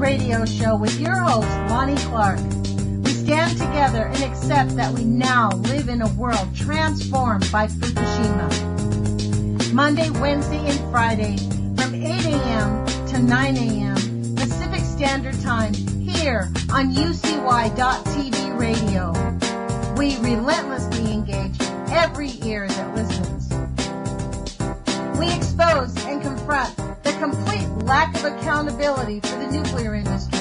radio show with your host, Lonnie Clark. We stand together and accept that we now live in a world transformed by Fukushima. Monday, Wednesday, and Friday from 8 a.m. to 9 a.m. Pacific Standard Time here on UCY.TV radio. We relentlessly engage every ear that listens. We expose and confront the complete lack of accountability for the nuclear industry.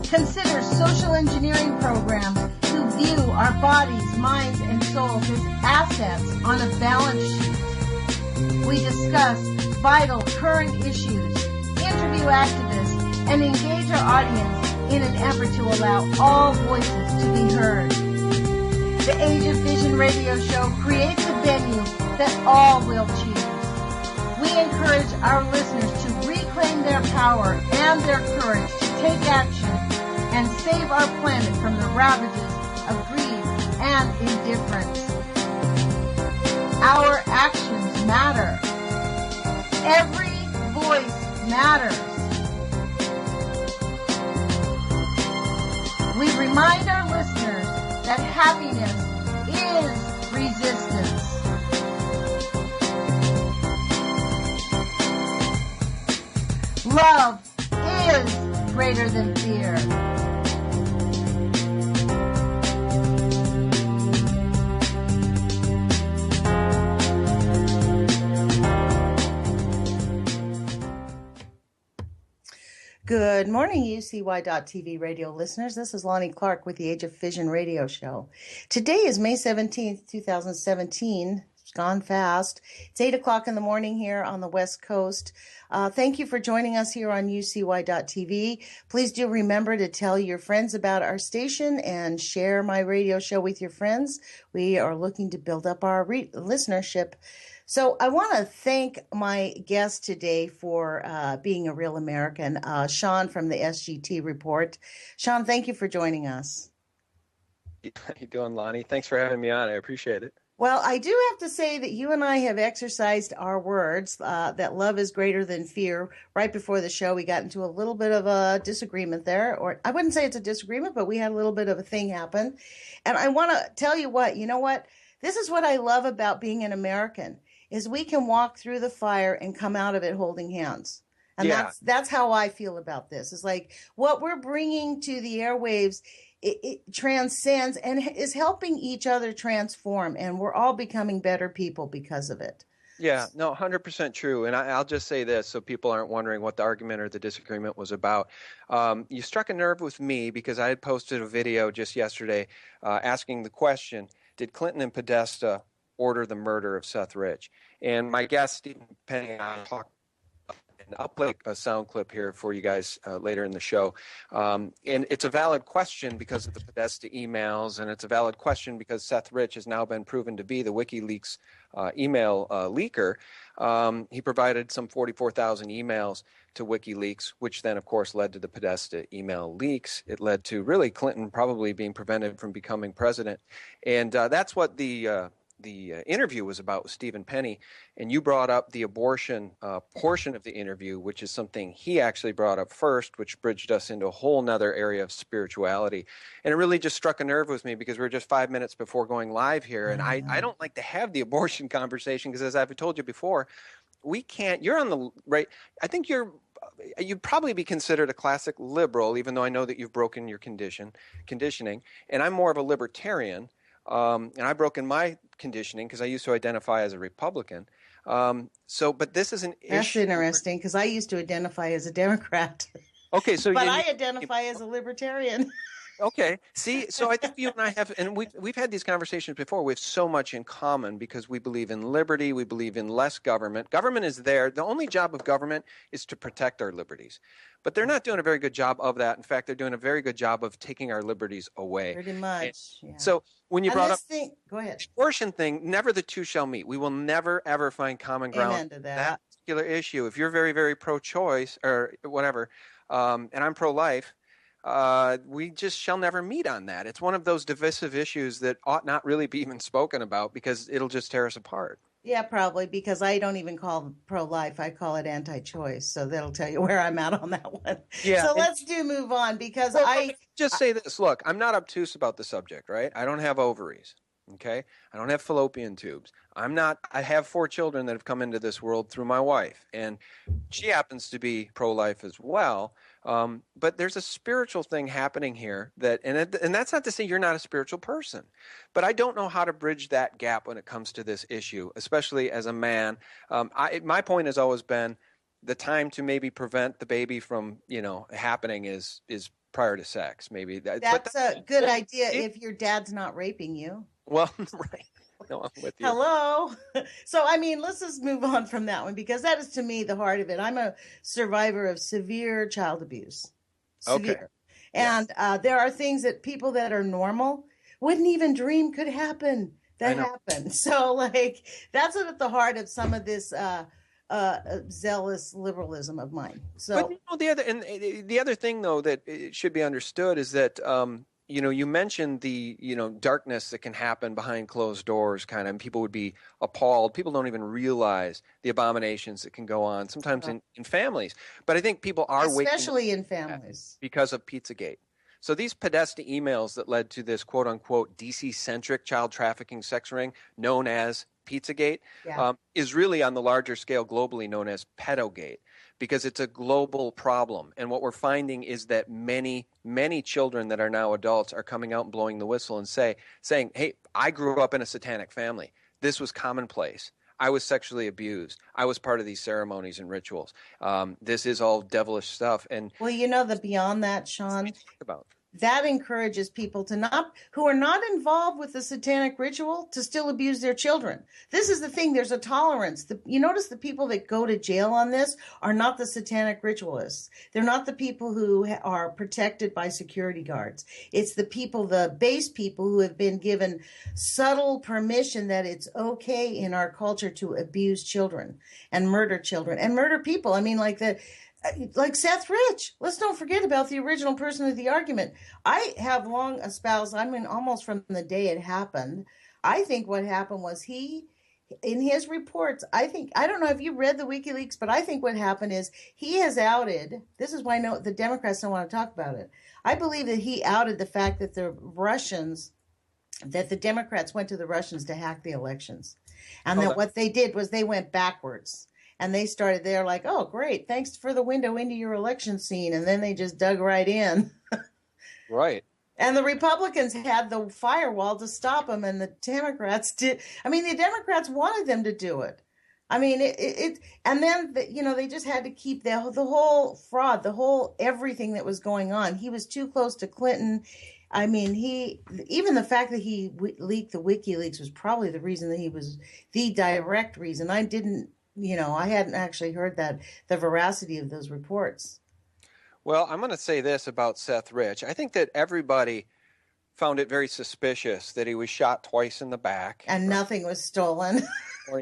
Consider social engineering programs who view our bodies, minds, and souls as assets on a balance sheet. We discuss vital current issues, interview activists, and engage our audience in an effort to allow all voices to be heard. The Age of Fission radio show creates a venue that all will choose. We encourage our listeners to reclaim their power and their courage to take action and save our planet from the ravages of greed and indifference. Our actions matter. Every voice matters. We remind our listeners that happiness is resistance. Love is greater than fear. Good morning, UCY.TV radio listeners. This is Lonnie Clark with the Age of Fission radio show. Today is May 17th, 2017. It's gone fast. It's 8 o'clock in the morning here on the West Coast. Thank you for joining us here on UCY.TV. Please do remember to tell your friends about our station and share my radio show with your friends. We are looking to build up our listenership. So I want to thank my guest today for being a real American, Sean from the SGT Report. Sean, thank you for joining us. How you doing, Lonnie? Thanks for having me on. I appreciate it. Well, I do have to say that you and I have exercised our words, that love is greater than fear. Right before the show, we got into a little bit of a disagreement there, or I wouldn't say it's a disagreement, but we had a little bit of a thing happen. And I want to tell you what, this is what I love about being an American, is we can walk through the fire and come out of it holding hands. And that's how I feel about this. It's like what we're bringing to the airwaves, it transcends and is helping each other transform, and we're all becoming better people because of it. Yeah, no, 100% true. And I'll just say this so people aren't wondering what the argument or the disagreement was about. You struck a nerve with me because I had posted a video just yesterday asking the question, did Clinton and Podesta order the murder of Seth Rich? And my guest, Stephen Penny, and I talked. And I'll play a sound clip here for you guys later in the show. And it's a valid question because of the Podesta emails, and it's a valid question because Seth Rich has now been proven to be the WikiLeaks email leaker. He provided some 44,000 emails to WikiLeaks, which then, of course, led to the Podesta email leaks. It led to really Clinton probably being prevented from becoming president. And that's what the interview was about with Stephen Penny, and you brought up the abortion portion of the interview, which is something he actually brought up first, which bridged us into a whole nother area of spirituality. And it really just struck a nerve with me because we were just 5 minutes before going live here, and I don't like to have the abortion conversation because, as I've told you before, we can't. You're on the right. I think you'd probably be considered a classic liberal, even though I know that you've broken your conditioning, and I'm more of a libertarian. And I've broken my conditioning because I used to identify as a Republican. But this is an issue. That's interesting because I used to identify as a Democrat. Okay, so but I identify as a libertarian. Okay. See, so I think you and I have, and we've had these conversations before. We have so much in common because we believe in liberty. We believe in less government. Government is there. The only job of government is to protect our liberties. But they're not doing a very good job of that. In fact, they're doing a very good job of taking our liberties away. Pretty much. Yeah. So when you brought up go ahead. The abortion thing, never the two shall meet. We will never, ever find common ground. Amen to that particular issue. If you're very, very pro-choice or whatever, and I'm pro-life, we just shall never meet on that. It's one of those divisive issues that ought not really be even spoken about because it'll just tear us apart. Yeah, probably, because I don't even call it pro-life. I call it anti-choice. So that'll tell you where I'm at on that one. Yeah. So let's move on because say this. Look, I'm not obtuse about the subject, right? I don't have ovaries. Okay. I don't have fallopian tubes. I have 4 children that have come into this world through my wife, and she happens to be pro-life as well. But there's a spiritual thing happening here and that's not to say you're not a spiritual person, but I don't know how to bridge that gap when it comes to this issue, especially as a man. My point has always been the time to maybe prevent the baby from, happening is prior to sex. Maybe that's a good idea if your dad's not raping you. Well, right. No, I'm with you. Hello. So, let's just move on from that one because that is, to me, the heart of it. I'm a survivor of severe child abuse. Severe. Okay. And there are things that people that are normal wouldn't even dream could happen that happen. So, that's at the heart of some of this zealous liberalism of mine. So, but the other thing, though, that it should be understood is that you mentioned the, darkness that can happen behind closed doors kind of, and people would be appalled. People don't even realize the abominations that can go on sometimes in families. But I think people are especially in families because of Pizzagate. So these Podesta emails that led to this quote unquote DC-centric child trafficking sex ring known as Pizzagate is really on the larger scale globally known as Pedogate, because it's a global problem. And what we're finding is that many, many children that are now adults are coming out and blowing the whistle and saying, hey, I grew up in a satanic family. This was commonplace. I was sexually abused. I was part of these ceremonies and rituals. This is all devilish stuff. And well, beyond that, Sean, that encourages people who are not involved with the satanic ritual to still abuse their children. This is the thing. There's a tolerance. You notice the people that go to jail on this are not the satanic ritualists. They're not the people who are protected by security guards. It's the base people who have been given subtle permission that it's okay in our culture to abuse children and murder people. Like Seth Rich. Let's don't forget about the original person of the argument. I have long espoused, almost from the day it happened. I think what happened was in his reports, I don't know if you read the WikiLeaks, but I think what happened is he has outed, this is why the Democrats don't want to talk about it. I believe that he outed the fact that the Democrats went to the Russians to hack the elections. And that what they did was they went backwards. And they started there like, oh, great, thanks for the window into your election scene. And then they just dug right in. Right. And the Republicans had the firewall to stop them. And the Democrats did. The Democrats wanted them to do it. And then, they just had to keep the whole fraud, everything that was going on. He was too close to Clinton. Even the fact that he leaked the WikiLeaks was probably the reason that he was the direct reason. I hadn't actually heard the veracity of those reports. Well, I'm going to say this about Seth Rich. I think that everybody found it very suspicious that he was shot twice in the back. And nothing was stolen.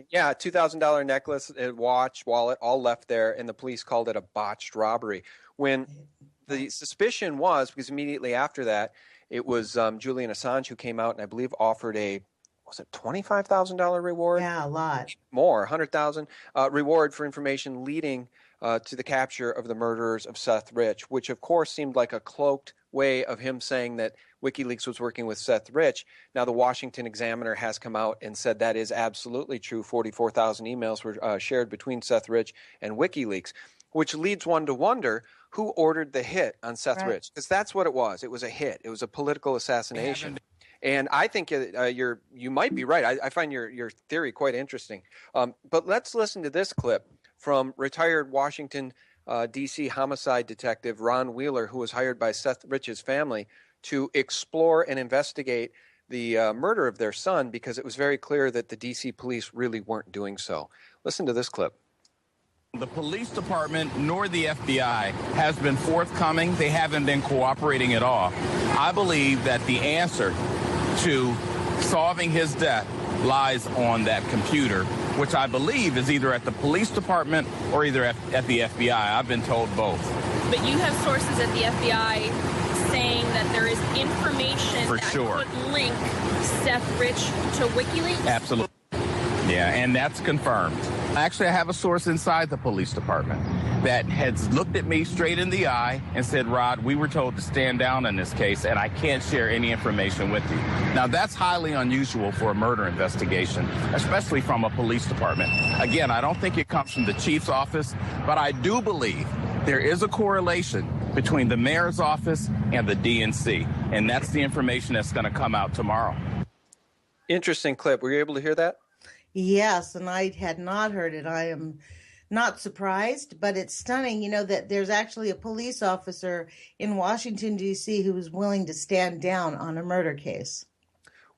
Yeah, $2,000 necklace, watch, wallet, all left there, and the police called it a botched robbery. When the suspicion was, because immediately after that, it was Julian Assange who came out and I believe offered was it $25,000 reward? Yeah, a lot. More, $100,000 reward for information leading to the capture of the murderers of Seth Rich, which of course seemed like a cloaked way of him saying that WikiLeaks was working with Seth Rich. Now the Washington Examiner has come out and said that is absolutely true. 44,000 emails were shared between Seth Rich and WikiLeaks, which leads one to wonder who ordered the hit on Seth Rich, because that's what it was. It was a hit. It was a political assassination. And I think you might be right. I find your theory quite interesting. But let's listen to this clip from retired Washington, D.C. homicide detective Ron Wheeler, who was hired by Seth Rich's family to explore and investigate the murder of their son, because it was very clear that the D.C. police really weren't doing so. Listen to this clip. The police department nor the FBI has been forthcoming. They haven't been cooperating at all. I believe that the answer to solving his death lies on that computer, which I believe is either at the police department or either at the FBI. I've been told both. But you have sources at the FBI that there is information For that sure. could link Seth Rich to WikiLeaks? Absolutely. Yeah, and that's confirmed. Actually, I have a source inside the police department that has looked at me straight in the eye and said, Rod, we were told to stand down in this case, and I can't share any information with you. Now, that's highly unusual for a murder investigation, especially from a police department. Again, I don't think it comes from the chief's office, but I do believe there is a correlation between the mayor's office and the DNC, and that's the information that's going to come out tomorrow. Interesting clip. Were you able to hear that? Yes, and I had not heard it. I am not surprised, but it's stunning, that there's actually a police officer in Washington, D.C. who is willing to stand down on a murder case.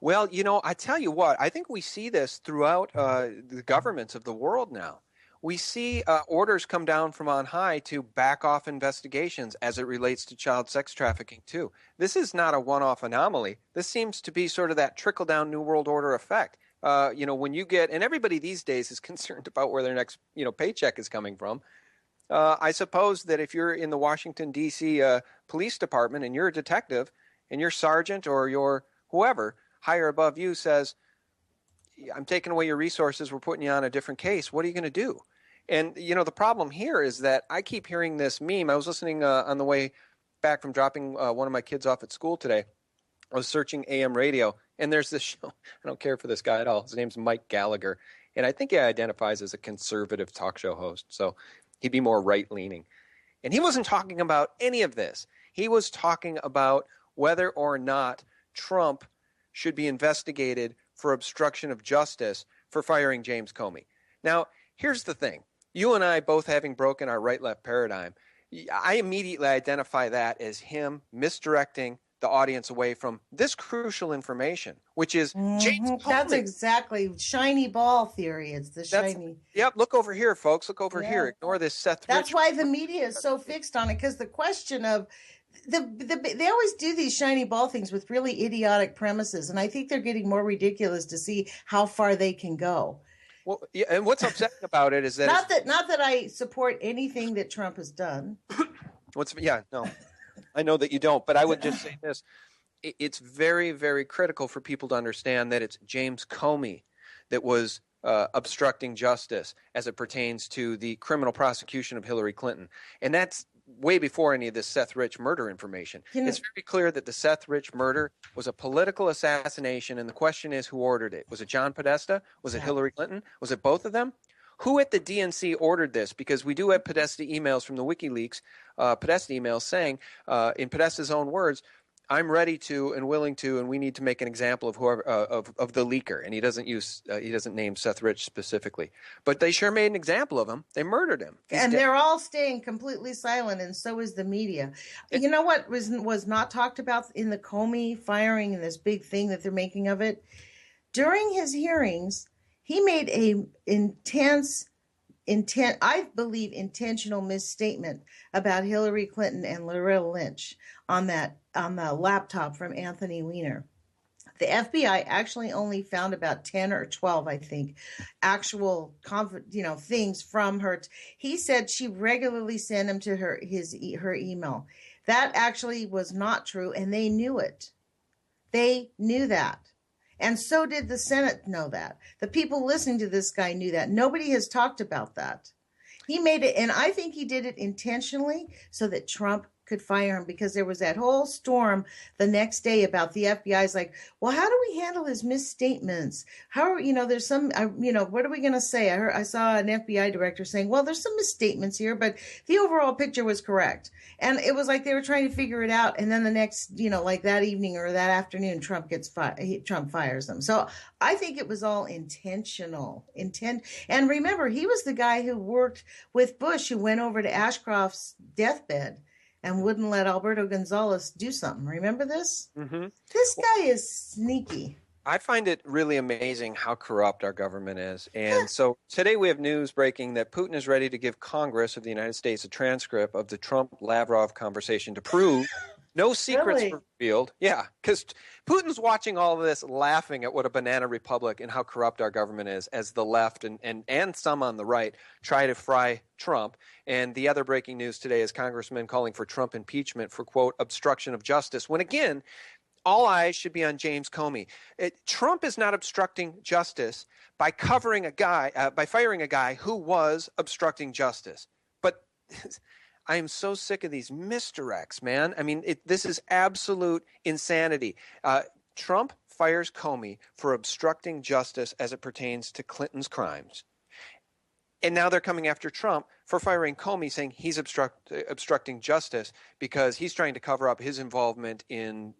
Well, I tell you what, I think we see this throughout the governments of the world now. We see orders come down from on high to back off investigations as it relates to child sex trafficking, too. This is not a one-off anomaly. This seems to be sort of that trickle-down New World Order effect. When you get, and everybody these days is concerned about where their next, paycheck is coming from. I suppose that if you're in the Washington, D.C. Police Department and you're a detective and your sergeant or your whoever higher above you says, I'm taking away your resources, we're putting you on a different case, what are you going to do? And, the problem here is that I keep hearing this meme. I was listening on the way back from dropping one of my kids off at school today. I was searching AM radio, and there's this show. I don't care for this guy at all. His name's Mike Gallagher, and I think he identifies as a conservative talk show host, so he'd be more right-leaning. And he wasn't talking about any of this. He was talking about whether or not Trump should be investigated for obstruction of justice for firing James Comey. Now, here's the thing. You and I both having broken our right-left paradigm, I immediately identify that as him misdirecting the audience away from this crucial information, which is James Comey. That's exactly shiny ball theory. It's the shiny. Yep. Look over here, folks. Look over here. Ignore this Seth Rich. That's why the media is so fixed on it, because the question of they always do these shiny ball things with really idiotic premises, and I think they're getting more ridiculous to see how far they can go. Well, yeah, and what's upsetting about it is that not that I support anything that Trump has done. I know that you don't, but I would just say this. It's very, very critical for people to understand that it's James Comey that was obstructing justice as it pertains to the criminal prosecution of Hillary Clinton. And that's way before any of this Seth Rich murder information. It's very clear that the Seth Rich murder was a political assassination, and the question is who ordered it. Was it John Podesta? Was it Hillary Clinton? Was it both of them? Who at the DNC ordered this? Because we do have Podesta emails from the WikiLeaks, Podesta emails saying, in Podesta's own words, I'm ready to and willing to, and we need to make an example of whoever of the leaker. And he doesn't name Seth Rich specifically, but they sure made an example of him. They murdered him, and they're all staying completely silent, and so is the media. You know what was not talked about in the Comey firing and this big thing that they're making of it? During his hearings, he made a I believe intentional misstatement about Hillary Clinton and Loretta Lynch on the laptop from Anthony Weiner. The FBI actually only found about 10 or 12, I think, actual things from her. He said she regularly sent him to her email. That actually was not true, and they knew it. They knew that. And so did the Senate know that. The people listening to this guy knew that. Nobody has talked about that. He made it, and I think he did it intentionally so that Trump could fire him, because there was that whole storm the next day about the FBI's like, well, how do we handle his misstatements? There's some, what are we going to say? I saw an FBI director saying, well, there's some misstatements here, but the overall picture was correct. And it was like they were trying to figure it out. And then the next, like that evening or that afternoon, Trump fires them. So I think it was all intentional. And remember, he was the guy who worked with Bush, who went over to Ashcroft's deathbed and wouldn't let Alberto Gonzales do something. Remember this? Mm-hmm. This guy is sneaky. I find it really amazing how corrupt our government is. And so today we have news breaking that Putin is ready to give Congress of the United States a transcript of the Trump-Lavrov conversation to prove No secrets Really? were revealed. Yeah, because Putin's watching all of this, laughing at what a banana republic and how corrupt our government is, as the left and some on the right try to fry Trump. And the other breaking news today is congressmen calling for Trump impeachment for, quote, obstruction of justice, when again, all eyes should be on James Comey. Trump is not obstructing justice by covering a guy, by firing a guy who was obstructing justice. But I am so sick of these misdirects, man. I mean, this is absolute insanity. Trump fires Comey for obstructing justice as it pertains to Clinton's crimes. And now they're coming after Trump for firing Comey, saying he's obstructing justice because he's trying to cover up his involvement in,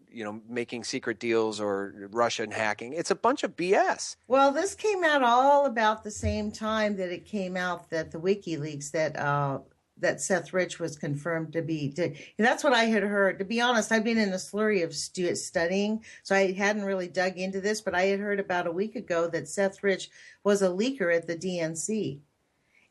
making secret deals or Russian hacking. It's a bunch of BS. Well, this came out all about the same time that it came out that the WikiLeaks that Seth Rich was confirmed to be. That's what I had heard. To be honest, I've been in a slurry of studying, so I hadn't really dug into this, but I had heard about a week ago that Seth Rich was a leaker at the DNC.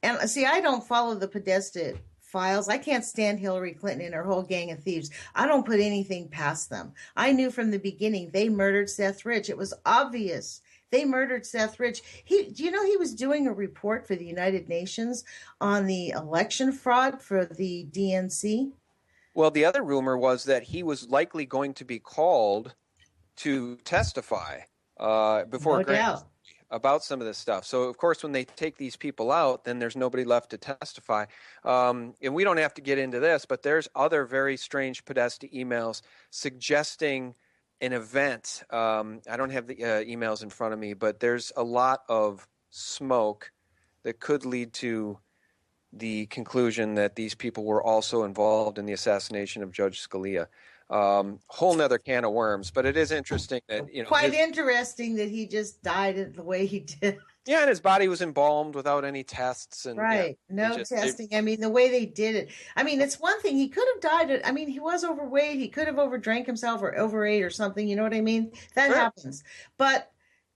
And see, I don't follow the Podesta files. I can't stand Hillary Clinton and her whole gang of thieves. I don't put anything past them. I knew from the beginning they murdered Seth Rich. It was obvious. They murdered Seth Rich. Do you know he was doing a report for the United Nations on the election fraud for the DNC? Well, the other rumor was that he was likely going to be called to testify before No doubt. About some of this stuff. So, of course, when they take these people out, then there's nobody left to testify. And we don't have to get into this, but there's other very strange Podesta emails suggesting an event. I don't have the emails in front of me, but there's a lot of smoke that could lead to the conclusion that these people were also involved in the assassination of Judge Scalia. Whole nother can of worms, but it is interesting that, quite interesting that he just died the way he did. Yeah, and his body was embalmed without any tests. And right. No testing. I mean, the way they did it. I mean, it's one thing. He could have died. I mean, he was overweight. He could have overdrank himself or overate or something. You know what I mean? That happens. But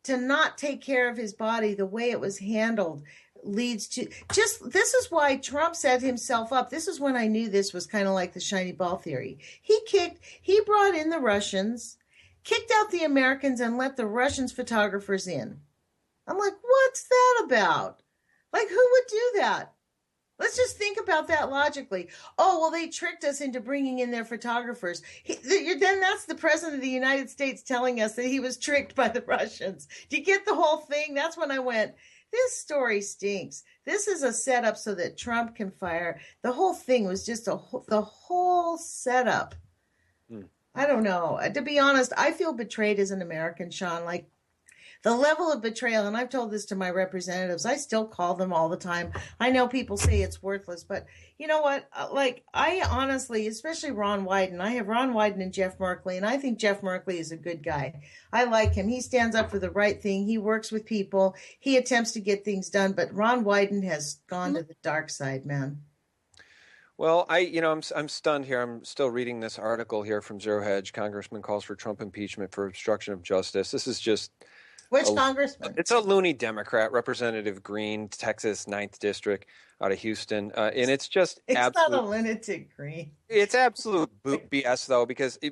to not take care of his body the way it was handled leads to this is why Trump set himself up. This is when I knew this was kind of like the shiny ball theory. He brought in the Russians, kicked out the Americans, and let the Russians photographers in. I'm like, what's that about? Like, who would do that? Let's just think about that logically. Oh, well, they tricked us into bringing in their photographers. Then that's the president of the United States telling us that he was tricked by the Russians. Do you get the whole thing? That's when I went, this story stinks. This is a setup so that Trump can fire. The whole thing was just the whole setup. I don't know. To be honest, I feel betrayed as an American, Sean. Like, the level of betrayal, and I've told this to my representatives, I still call them all the time. I know people say it's worthless, but you know what? Like, I honestly, especially Ron Wyden, I have Ron Wyden and Jeff Merkley, and I think Jeff Merkley is a good guy. I like him. He stands up for the right thing. He works with people. He attempts to get things done, but Ron Wyden has gone to the dark side, man. Well, I'm stunned here. I'm still reading this article here from Zero Hedge. Congressman calls for Trump impeachment for obstruction of justice. This is just... Which congressman? It's a loony Democrat, Representative Green, Texas 9th District out of Houston. And it's just not a lunatic, Green. It's absolute BS, though,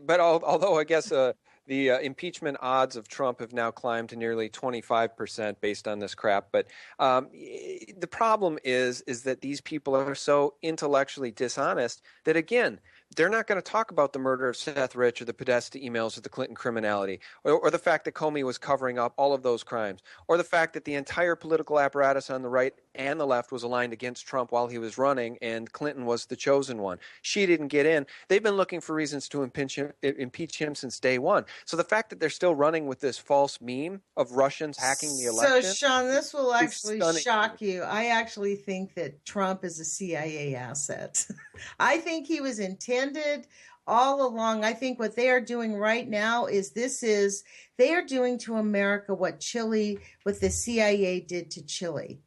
but although I guess the impeachment odds of Trump have now climbed to nearly 25% based on this crap. But the problem is that these people are so intellectually dishonest that, again, they're not going to talk about the murder of Seth Rich or the Podesta emails or the Clinton criminality or the fact that Comey was covering up all of those crimes or the fact that the entire political apparatus on the right and the left was aligned against Trump while he was running and Clinton was the chosen one. She didn't get in. They've been looking for reasons to impeach him since day one. So the fact that they're still running with this false meme of Russians hacking the election. So, Sean, this will actually shock you. I actually think that Trump is a CIA asset. I think he was intended all along. I think what they are doing right now is they are doing to America what the CIA did to Chile.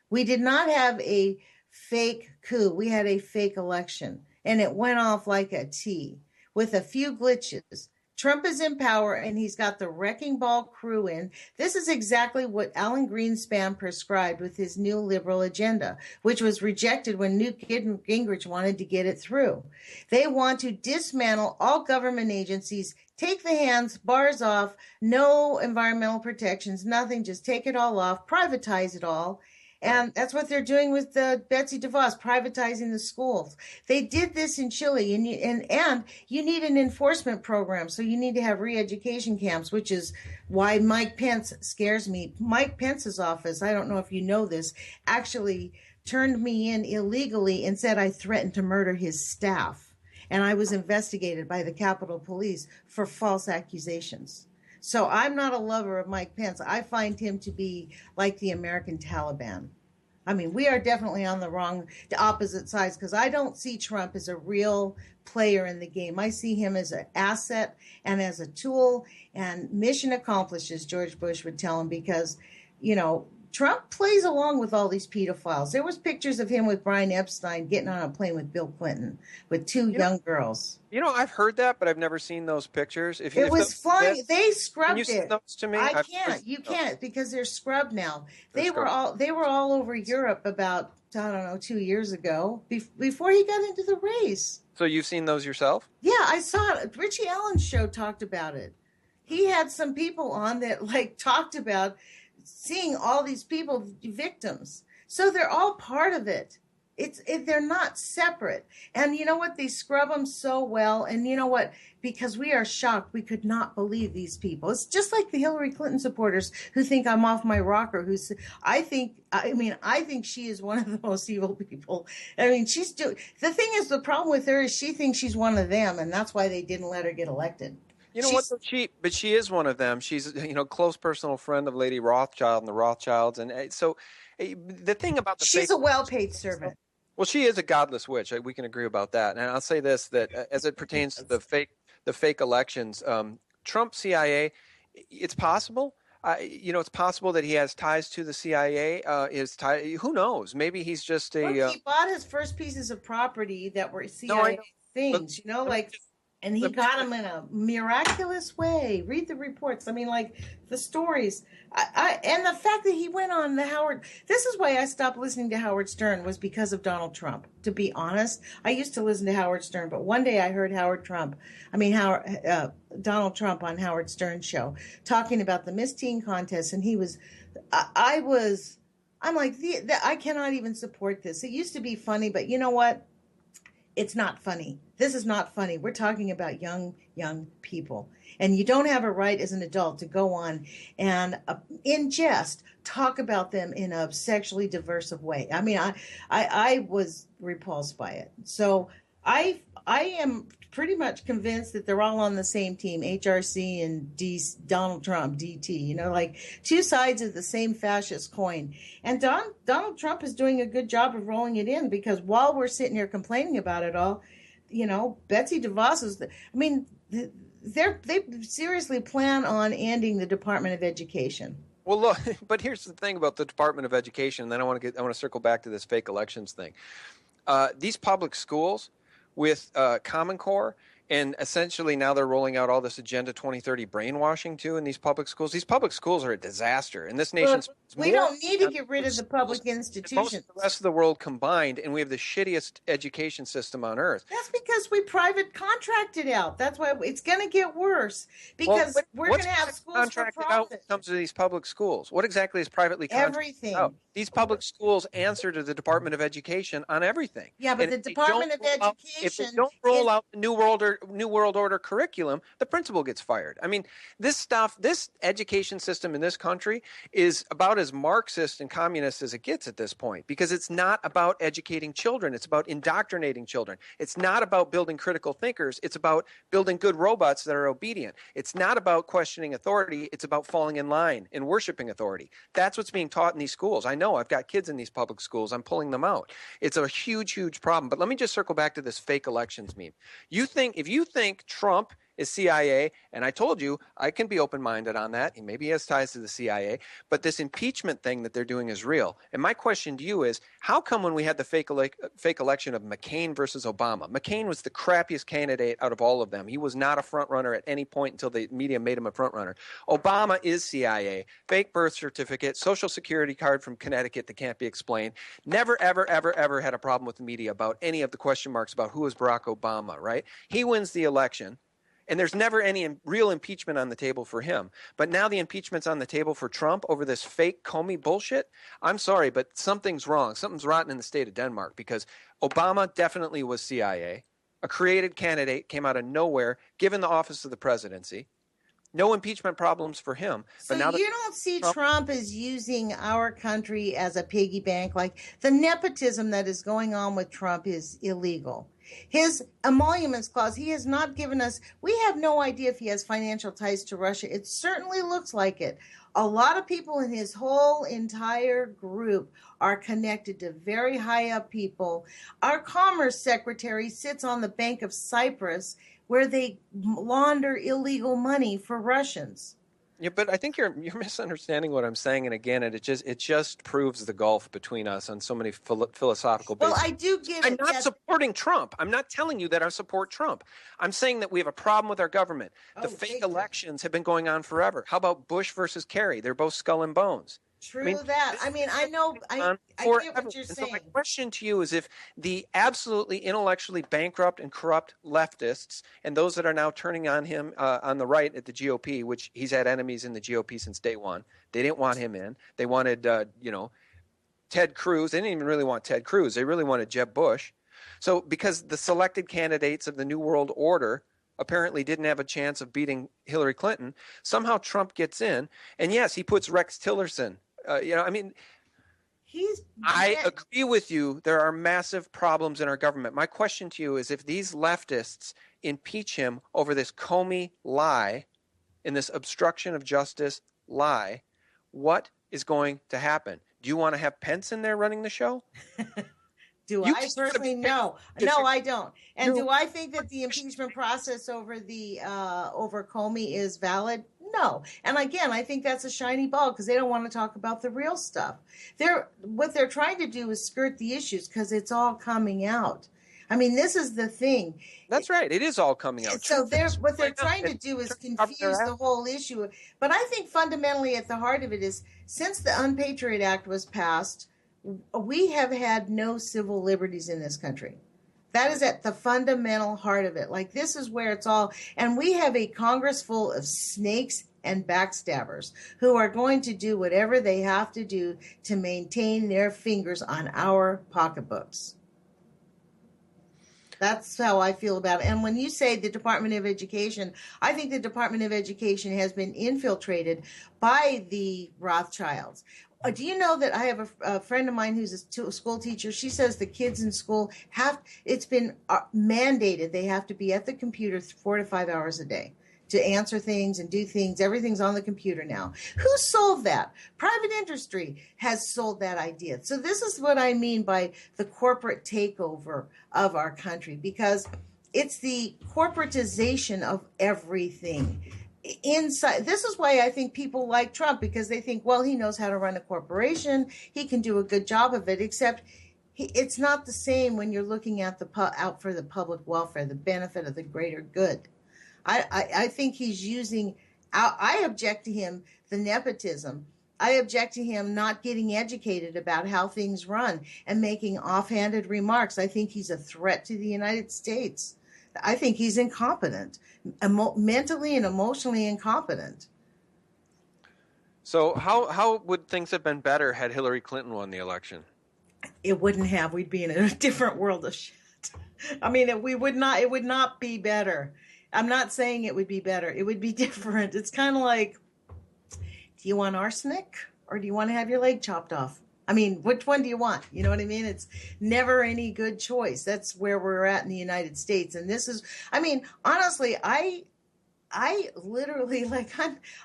We did not have a fake coup. We had a fake election, and it went off like a T with a few glitches. Trump is in power and he's got the wrecking ball crew in. This is exactly what Alan Greenspan prescribed with his new liberal agenda, which was rejected when Newt Gingrich wanted to get it through. They want to dismantle all government agencies, take the hands, bars off, no environmental protections, nothing, just take it all off, privatize it all. And that's what they're doing with Betsy DeVos, privatizing the schools. They did this in Chile, and you need an enforcement program, so you need to have re-education camps, which is why Mike Pence scares me. Mike Pence's office, I don't know if you know this, actually turned me in illegally and said I threatened to murder his staff. And I was investigated by the Capitol Police for false accusations. So I'm not a lover of Mike Pence. I find him to be like the American Taliban. I mean, we are definitely on the opposite sides, because I don't see Trump as a real player in the game. I see him as an asset and as a tool, and mission accomplished, as George Bush would tell him, because, you know, Trump plays along with all these pedophiles. There was pictures of him with Brian Epstein getting on a plane with Bill Clinton with two young girls. You know, I've heard that, but I've never seen those pictures. It was flying. They scrubbed can you send it. those to me? I can't. You can't, because they're scrubbed now. They were all over Europe about, I don't know, 2 years ago, before he got into the race. So you've seen those yourself? Yeah, I saw it. Richie Allen's show talked about it. He had some people on that talked about seeing all these people victims. So they're all part of it. They're not separate. And you know what? They scrub them so well. And you know what? Because we are shocked. We could not believe these people. It's just like the Hillary Clinton supporters who think I'm off my rocker. I think she is one of the most evil people. I mean, the thing is, the problem with her is she thinks she's one of them. And that's why they didn't let her get elected. You know what? But she is one of them. She's, close personal friend of Lady Rothschild and the Rothschilds. And so the thing about she's a well-paid servant. Well, she is a godless witch. We can agree about that. And I'll say this, that as it pertains to the fake elections, Trump CIA, it's possible. It's possible that he has ties to the CIA. Who knows? Maybe he's just a. Look, he bought his first pieces of property that were CIA things. And he got them in a miraculous way. Read the reports. I mean, the stories. And the fact that he went on this is why I stopped listening to Howard Stern, was because of Donald Trump. To be honest, I used to listen to Howard Stern, but one day I heard Donald Trump on Howard Stern's show talking about the Miss Teen contest. And I'm like, I cannot even support this. It used to be funny, but you know what? It's not funny. This is not funny. We're talking about young people. And you don't have a right as an adult to go on and, in jest, talk about them in a sexually diverse way. I mean, I was repulsed by it. So I am pretty much convinced that they're all on the same team, HRC and Donald Trump, DT, two sides of the same fascist coin. And Donald Trump is doing a good job of rolling it in, because while we're sitting here complaining about it all, Betsy DeVos they seriously plan on ending the Department of Education. Well, look, but here's the thing about the Department of Education, and then I want to circle back to this fake elections thing. These public schools with Common Core, and essentially now they're rolling out all this Agenda 2030 brainwashing too in these public schools. These public schools are a disaster, and this nation. We don't need to get rid of the public institutions. Most of the rest of the world combined, and we have the shittiest education system on earth. That's because we private contracted out. That's why it's going to get worse, because we're going to have schools for profit. Out when it comes to these public schools? What exactly is privately contracted everything out? These public schools answer to the Department of Education on everything. Yeah, but the Department of Education, if they don't roll out the New World Order curriculum, the principal gets fired. I mean, this education system in this country is about as Marxist and communist as it gets at this point, because it's not about educating children. It's about indoctrinating children. It's not about building critical thinkers. It's about building good robots that are obedient. It's not about questioning authority. It's about falling in line and worshiping authority. That's what's being taught in these schools. I know. I've got kids in these public schools. I'm pulling them out. It's a huge, huge problem. But let me just circle back to this fake elections meme. If you think Trump is CIA. And I told you I can be open-minded on that. Maybe he has ties to the CIA. But this impeachment thing that they're doing is real. And my question to you is, how come when we had the fake election of McCain versus Obama, McCain was the crappiest candidate out of all of them. He was not a front runner at any point until the media made him a front runner. Obama is CIA. Fake birth certificate, social security card from Connecticut that can't be explained. Never, ever, ever, ever had a problem with the media about any of the question marks about who is Barack Obama, right? He wins the election. And there's never any real impeachment on the table for him. But now the impeachment's on the table for Trump over this fake Comey bullshit. I'm sorry, but something's wrong. Something's rotten in the state of Denmark, because Obama definitely was CIA. A created candidate, came out of nowhere, given the office of the presidency. No impeachment problems for him. So but now you don't see Trump as using our country as a piggy bank? Like, the nepotism that is going on with Trump is illegal. His emoluments clause, he has not given us, we have no idea if he has financial ties to Russia. It certainly looks like it. A lot of people in his whole entire group are connected to very high up people. Our Commerce Secretary sits on the Bank of Cyprus, where they launder illegal money for Russians. Yeah, but I think you're misunderstanding what I'm saying, and again, it just proves the gulf between us on so many philosophical bases. Well, I do get it. I'm not supporting Trump. I'm not telling you that I support Trump. I'm saying that we have a problem with our government. The fake elections have been going on forever. How about Bush versus Kerry? They're both skull and bones. True that. I mean, I know, I get what you're saying. So my question to you is, if the absolutely intellectually bankrupt and corrupt leftists and those that are now turning on him on the right at the GOP, which he's had enemies in the GOP since day one, they didn't want him in. They wanted, Ted Cruz. They didn't even really want Ted Cruz. They really wanted Jeb Bush. So because the selected candidates of the New World Order apparently didn't have a chance of beating Hillary Clinton, somehow Trump gets in. And yes, he puts Rex Tillerson. I agree with you. There are massive problems in our government. My question to you is, if these leftists impeach him over this Comey lie, in this obstruction of justice lie, what is going to happen? Do you want to have Pence in there running the show? I personally? No, I don't. And do I think that the impeachment process over Comey is valid? No. And again, I think that's a shiny ball, because they don't want to talk about the real stuff. What they're trying to do is skirt the issues, because it's all coming out. I mean, this is the thing. That's right. It is all coming out. So what they're trying to do is confuse the whole issue. But I think fundamentally at the heart of it is, since the Unpatriot Act was passed, we have had no civil liberties in this country. That is at the fundamental heart of it. Like, this is where it's all, and we have a Congress full of snakes and backstabbers who are going to do whatever they have to do to maintain their fingers on our pocketbooks. That's how I feel about it. And when you say the Department of Education, I think the Department of Education has been infiltrated by the Rothschilds. Do you know that I have a friend of mine who's a school teacher? She says the kids in school it's been mandated they have to be at the computer 4 to 5 hours a day to answer things and do things. Everything's on the computer now. Who sold that? Private industry has sold that idea. So this is what I mean by the corporate takeover of our country, because it's the corporatization of everything. Inside, this is why I think people like Trump, because they think, well, he knows how to run a corporation. He can do a good job of it, except it's not the same when you're looking at out for the public welfare, the benefit of the greater good. I think he's using, I object to him, the nepotism. I object to him not getting educated about how things run and making offhanded remarks. I think he's a threat to the United States. I think he's incompetent, mentally and emotionally incompetent. So how would things have been better had Hillary Clinton won the election? It wouldn't have. We'd be in a different world of shit. I mean, it would not be better. I'm not saying it would be better. It would be different. It's kind of like, do you want arsenic or do you want to have your leg chopped off? I mean, which one do you want? You know what I mean? It's never any good choice. That's where we're at in the United States. And this is, I mean, honestly, I literally,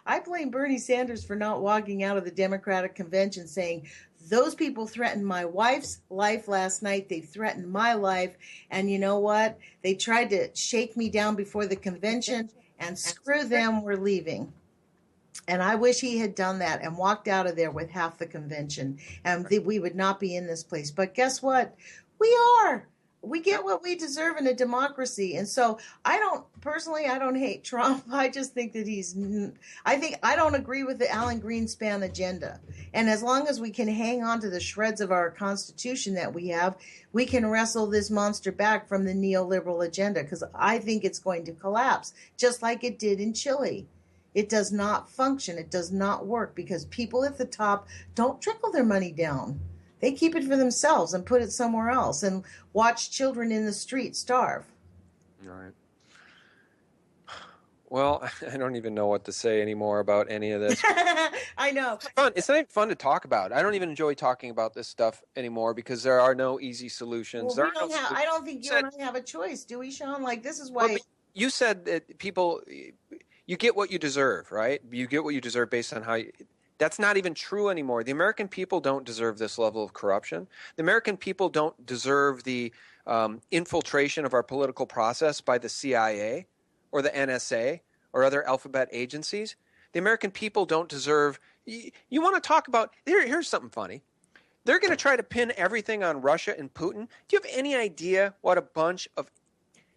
I blame Bernie Sanders for not walking out of the Democratic convention saying, those people threatened my wife's life last night. They threatened my life. And you know what? They tried to shake me down before the convention. and screw them, we're leaving. And I wish he had done that and walked out of there with half the convention, and we would not be in this place. But guess what? We are. We get what we deserve in a democracy. And so I don't hate Trump. I just think that I don't agree with the Alan Greenspan agenda. And as long as we can hang on to the shreds of our Constitution that we have, we can wrestle this monster back from the neoliberal agenda, because I think it's going to collapse, just like it did in Chile. It does not function. It does not work because people at the top don't trickle their money down. They keep it for themselves and put it somewhere else and watch children in the street starve. All right. Well, I don't even know what to say anymore about any of this. I know. It's not even fun to talk about. I don't even enjoy talking about this stuff anymore because there are no easy solutions. Well, I don't think you and I have a choice, do we, Sean? Like, this is why... Well, you said that people... You get what you deserve, right? You get what you deserve based on how you... That's not even true anymore. The American people don't deserve this level of corruption. The American people don't deserve the infiltration of our political process by the CIA or the NSA or other alphabet agencies. The American people don't deserve... You want to talk about... Here's something funny. They're going to try to pin everything on Russia and Putin. Do you have any idea what a bunch of...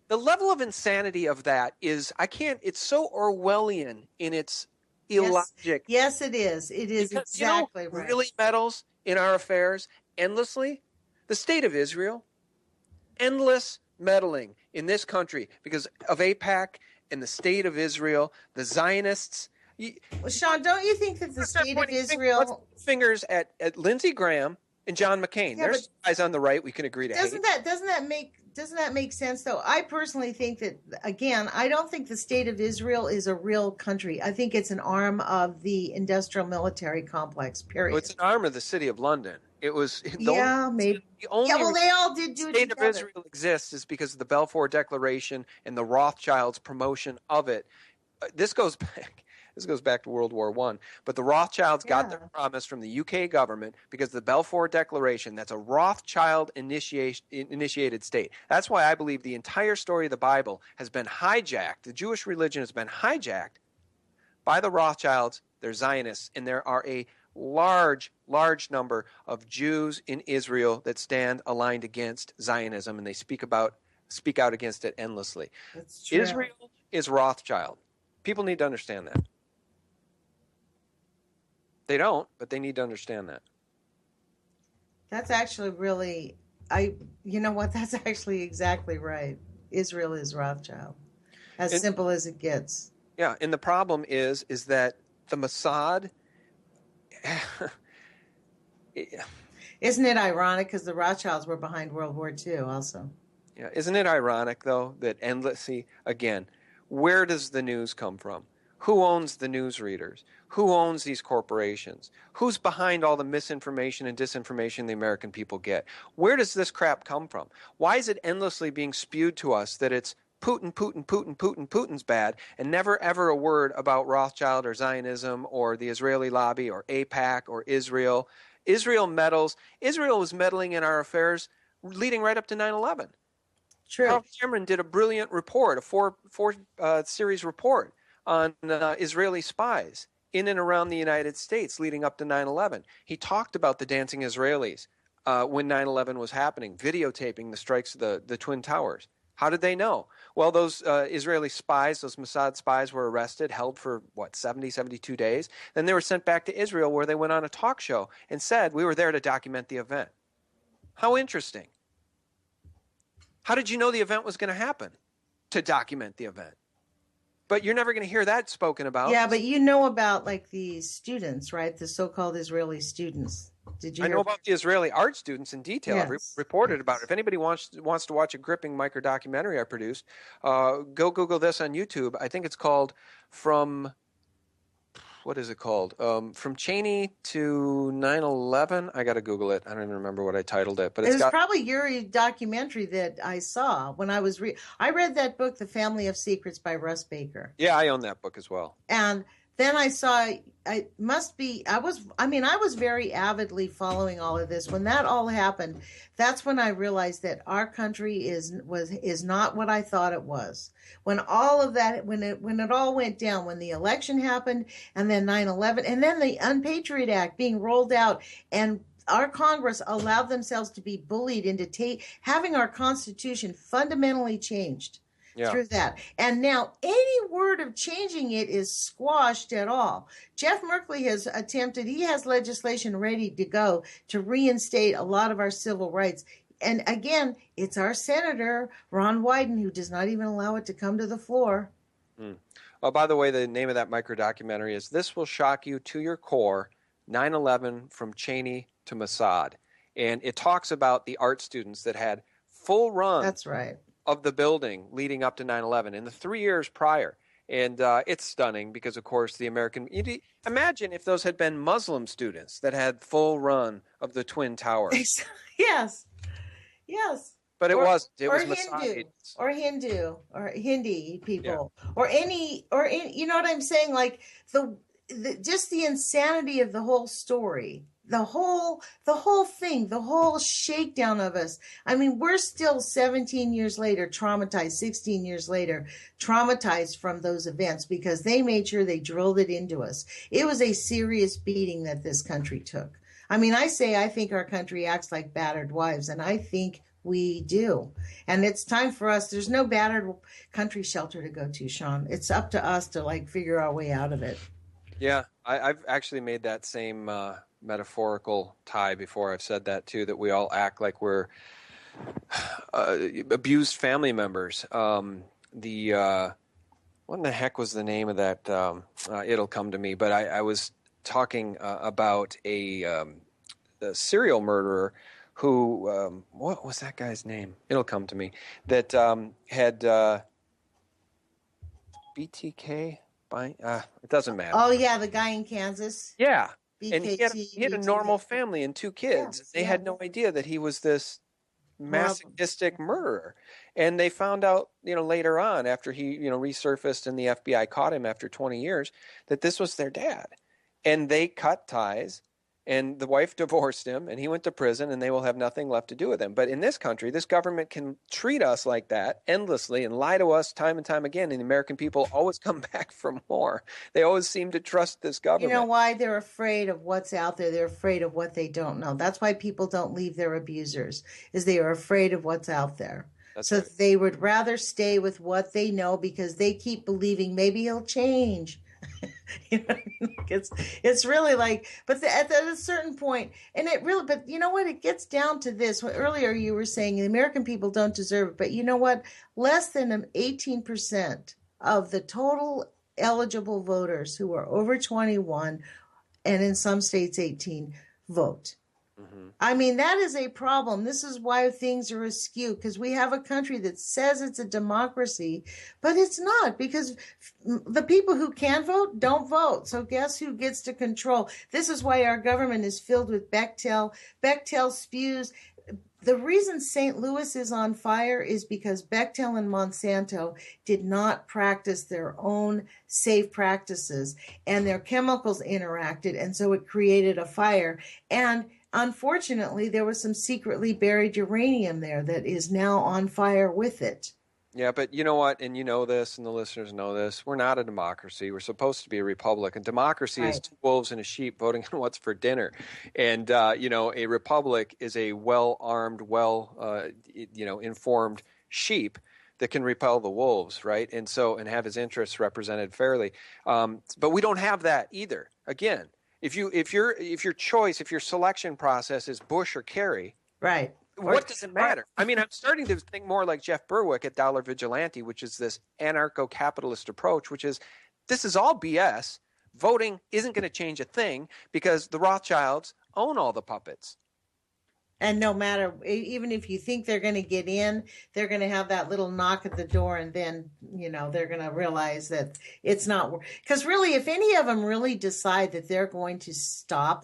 The level of insanity of that is... It's so Orwellian in its... illogic. Yes, it is. It is because, exactly right. Really meddles in our affairs endlessly. The state of Israel, endless meddling in this country because of AIPAC and the state of Israel, the Zionists. Well, Sean, don't you think that the state of Israel... Fingers at Lindsey Graham and John McCain. Yeah, there's guys on the right we can agree to hate. Doesn't that make sense, though? I personally think that, again, I don't think the state of Israel is a real country. I think it's an arm of the industrial military complex, period. Well, it's an arm of the city of London. It was... maybe. The only they all did do it state together. of Israel exists is because of the Balfour Declaration and the Rothschilds' promotion of it. This goes back to World War I. But the Rothschilds got their promise from the UK government because of the Balfour Declaration. That's a Rothschild-initiated state. That's why I believe the entire story of the Bible has been hijacked. The Jewish religion has been hijacked by the Rothschilds. They're Zionists, and there are a large number of Jews in Israel that stand aligned against Zionism, and they speak out against it endlessly. That's true. Israel is Rothschild. People need to understand that. They don't, but they need to understand that. That's actually really, you know what? That's actually exactly right. Israel is Rothschild. Simple as it gets. Yeah, and the problem is that the Mossad... Isn't it ironic? Because the Rothschilds were behind World War II also. Yeah, isn't it ironic, though, that endlessly, again, where does the news come from? Who owns the news readers? Who owns these corporations? Who's behind all the misinformation and disinformation the American people get? Where does this crap come from? Why is it endlessly being spewed to us that it's Putin's bad, and never ever a word about Rothschild or Zionism or the Israeli lobby or AIPAC or Israel? Israel meddles. Israel was meddling in our affairs leading right up to 9/11. True. Carl Cameron did a brilliant report, a four series report on Israeli spies in and around the United States leading up to 9/11. He talked about the dancing Israelis when 9/11 was happening, videotaping the strikes of the Twin Towers. How did they know? Well, those Israeli spies, those Mossad spies were arrested, held for, 72 days. Then they were sent back to Israel where they went on a talk show and said, we were there to document the event. How interesting. How did you know the event was going to happen? To document the event. But you're never going to hear that spoken about. Yeah, but you know about like the students, right? The so-called Israeli students. Did you? I know about the Israeli art students in detail. Yes. I've reported about it. If anybody wants to watch a gripping micro-documentary I produced, go Google this on YouTube. I think it's called From Cheney to 9/11. I got to Google it. I don't even remember what I titled it. But it was probably your documentary that I saw when I was I read that book, The Family of Secrets by Russ Baker. Yeah, I own that book as well. And then I saw, I was very avidly following all of this. When that all happened, that's when I realized that our country is not what I thought it was. When all of that, when it all went down, when the election happened, and then 9/11, and then the Unpatriot Act being rolled out, and our Congress allowed themselves to be bullied into having our Constitution fundamentally changed. Yeah. Through that. And now any word of changing it is squashed at all. Jeff Merkley has attempted, he has legislation ready to go to reinstate a lot of our civil rights. And again, it's our Senator, Ron Wyden, who does not even allow it to come to the floor. Oh, by the way, the name of that micro-documentary is This Will Shock You to Your Core, 9/11 from Cheney to Mossad. And it talks about the art students that had full run. That's right. Of the building leading up to 9/11 in the 3 years prior. And it's stunning because, of course, imagine if those had been Muslim students that had full run of the Twin Towers. Yes. But it wasn't. It was Hindu, or Hindu, or Hindi people, yeah. or any, you know what I'm saying? Like just the insanity of the whole story. The whole thing, the whole shakedown of us. I mean, we're still 17 years later, traumatized, 16 years later, traumatized from those events because they made sure they drilled it into us. It was a serious beating that this country took. I mean, I think our country acts like battered wives, and I think we do. And it's time for us. There's no battered country shelter to go to, Sean. It's up to us to figure our way out of it. Yeah, I've actually made that same metaphorical tie before. I've said that too, that we all act like we're abused family members. What in the heck was the name of that? It'll come to me. But I was talking about a serial murderer who, what was that guy's name? It'll come to me. That had BTK. It doesn't matter. Oh, yeah, the guy in Kansas. Yeah. And he had a normal family and 2 kids. Yes, they had no idea that he was this masochistic murderer. And they found out, later on after he, resurfaced and the FBI caught him after 20 years, that this was their dad. And they cut ties, and the wife divorced him, and he went to prison, and they will have nothing left to do with him. But in this country, this government can treat us like that endlessly and lie to us time and time again, and the American people always come back for more. They always seem to trust this government. You know why? They're afraid of what's out there. They're afraid of what they don't know. That's why people don't leave their abusers, is they are afraid of what's out there. That's so right. They would rather stay with what they know because they keep believing maybe he'll change. It's really like, but at a certain point, and it really, but you know what, it gets down to this. Earlier you were saying the American people don't deserve it, but you know what, less than 18% of the total eligible voters who are over 21 and in some states 18 vote. Mm-hmm. I mean, that is a problem. This is why things are askew, because we have a country that says it's a democracy, but it's not, because the people who can vote don't vote. So guess who gets to control? This is why our government is filled with Bechtel spews. The reason St. Louis is on fire is because Bechtel and Monsanto did not practice their own safe practices, and their chemicals interacted, and so it created a fire. And unfortunately, there was some secretly buried uranium there that is now on fire with it. Yeah, but you know what, and you know this, and the listeners know this, we're not a democracy. We're supposed to be a republic. And democracy is 2 wolves and a sheep voting on what's for dinner. And, a republic is a well-armed, informed sheep that can repel the wolves, right? And have his interests represented fairly. But we don't have that either. Again, if your selection process is Bush or Kerry, right? What does it matter? I mean, I'm starting to think more like Jeff Berwick at Dollar Vigilante, which is this anarcho-capitalist approach, which is this is all BS. Voting isn't going to change a thing because the Rothschilds own all the puppets. And no matter, even if you think they're going to get in, they're going to have that little knock at the door, and then, they're going to realize that it's not. Because really, if any of them really decide that they're going to stop,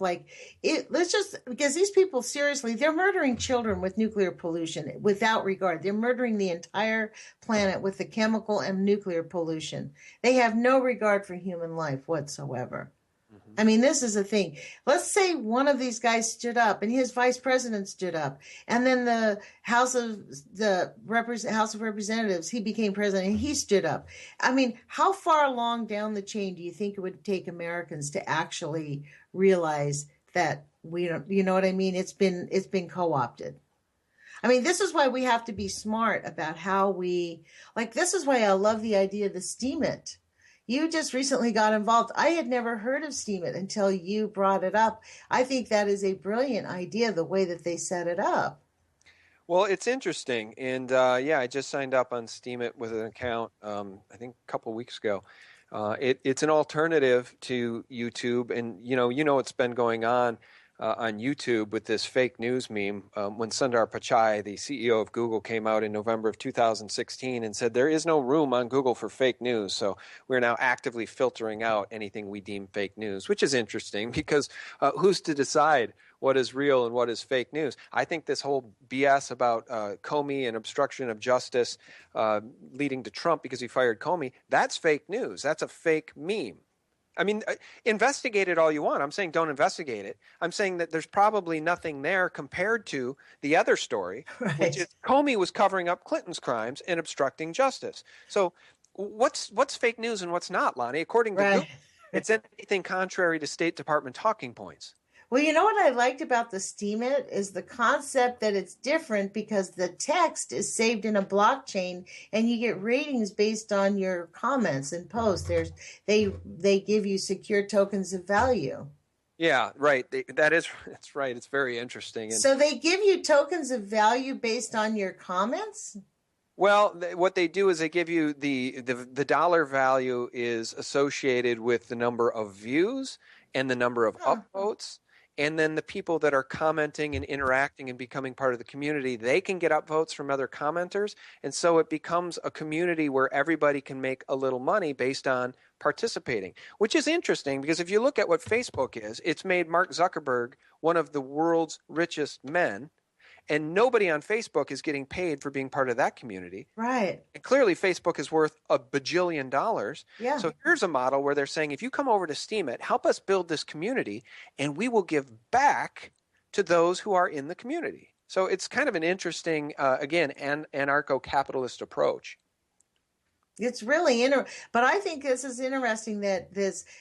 because these people, seriously, they're murdering children with nuclear pollution without regard. They're murdering the entire planet with the chemical and nuclear pollution. They have no regard for human life whatsoever. I mean, this is the thing. Let's say one of these guys stood up and his vice president stood up, and then the House of Representatives, he became president and he stood up. I mean, how far along down the chain do you think it would take Americans to actually realize that we don't, you know what I mean? It's been co-opted. I mean, this is why we have to be smart about how this is why I love the idea of the Steam It. You just recently got involved. I had never heard of Steam It until you brought it up. I think that is a brilliant idea, the way that they set it up. Well, it's interesting. And I just signed up on Steam It with an account, I think a couple of weeks ago. It's an alternative to YouTube. And, what's been going on YouTube with this fake news meme. When Sundar Pichai, the CEO of Google, came out in November of 2016 and said there is no room on Google for fake news. So we're now actively filtering out anything we deem fake news, which is interesting because who's to decide what is real and what is fake news? I think this whole BS about Comey and obstruction of justice leading to Trump because he fired Comey, that's fake news. That's a fake meme. I mean, investigate it all you want. I'm saying don't investigate it. I'm saying that there's probably nothing there compared to the other story, right, which is Comey was covering up Clinton's crimes and obstructing justice. So what's fake news and what's not, Lonnie? According to Google, it's anything contrary to State Department talking points. Well, you know what I liked about the Steam It is the concept that it's different because the text is saved in a blockchain and you get ratings based on your comments and posts. They give you secure tokens of value. Yeah, right. That's right. It's very interesting. And so they give you tokens of value based on your comments? Well, what they do is they give you the dollar value is associated with the number of views and the number of upvotes. And then the people that are commenting and interacting and becoming part of the community, they can get upvotes from other commenters. And so it becomes a community where everybody can make a little money based on participating, which is interesting because if you look at what Facebook is, it's made Mark Zuckerberg one of the world's richest men. And nobody on Facebook is getting paid for being part of that community. Right. And clearly Facebook is worth $1 bajillion. Yeah. So here's a model where they're saying, if you come over to Steam It, help us build this community, and we will give back to those who are in the community. So it's kind of an interesting, again, anarcho-capitalist approach. It's really but I think this is interesting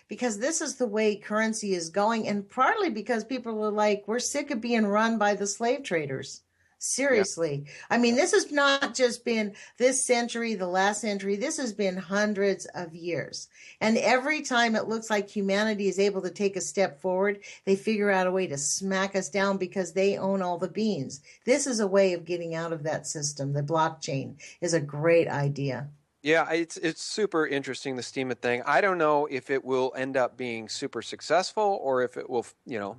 because this is the way currency is going, and partly because people are like, we're sick of being run by the slave traders. Seriously. Yeah. I mean, this has not just been this century, the last century. This has been hundreds of years. And every time it looks like humanity is able to take a step forward, they figure out a way to smack us down because they own all the beans. This is a way of getting out of that system. The blockchain is a great idea. Yeah, it's super interesting, the Steam It thing. I don't know if it will end up being super successful or if it will,